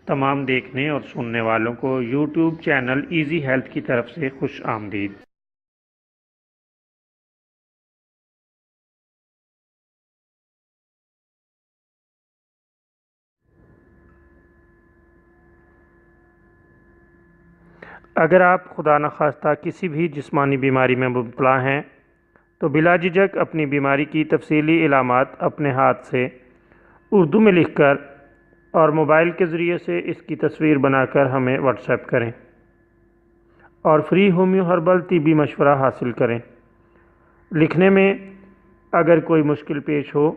تمام دیکھنے اور سننے والوں کو یوٹیوب چینل ایزی ہیلتھ کی طرف سے خوش آمدید۔ اگر آپ خدا نخواستہ کسی بھی جسمانی بیماری میں مبتلا ہیں تو بلا جھجک اپنی بیماری کی تفصیلی علامات اپنے ہاتھ سے اردو میں لکھ کر اور موبائل کے ذریعے سے اس کی تصویر بنا کر ہمیں واٹس ایپ کریں اور فری ہومیو ہربل طبی مشورہ حاصل کریں۔ لکھنے میں اگر کوئی مشکل پیش ہو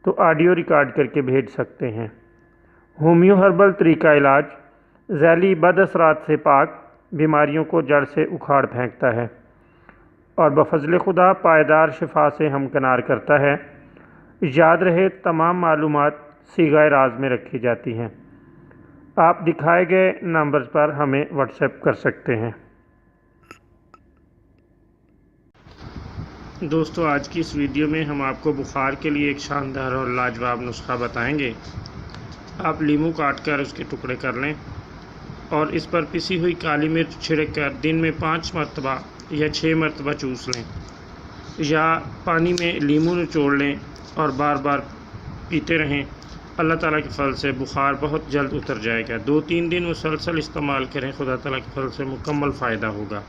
تو آڈیو ریکارڈ کر کے بھیج سکتے ہیں۔ ہومیو ہربل طریقہ علاج ذیلی بد اثرات سے پاک بیماریوں کو جڑ سے اکھاڑ پھینکتا ہے اور بفضل خدا پائیدار شفا سے ہمکنار کرتا ہے۔ یاد رہے تمام معلومات صیغہ راز میں رکھی جاتی ہیں۔ آپ دکھائے گئے نمبرز پر ہمیں واٹس ایپ کر سکتے ہیں۔ دوستو، آج کی اس ویڈیو میں ہم آپ کو بخار کے لیے ایک شاندار اور لاجواب نسخہ بتائیں گے۔ آپ لیمو کاٹ کر اس کے ٹکڑے کر لیں اور اس پر پسی ہوئی کالی مرچ چھڑک کر دن میں 5 مرتبہ یا 6 مرتبہ چوس لیں، یا پانی میں لیمو نچوڑ لیں اور بار بار پیتے رہیں۔ اللہ تعالیٰ کے فضل سے بخار بہت جلد اتر جائے گا۔ 2-3 دن مسلسل استعمال کریں، خدا تعالیٰ کے فضل سے مکمل فائدہ ہوگا۔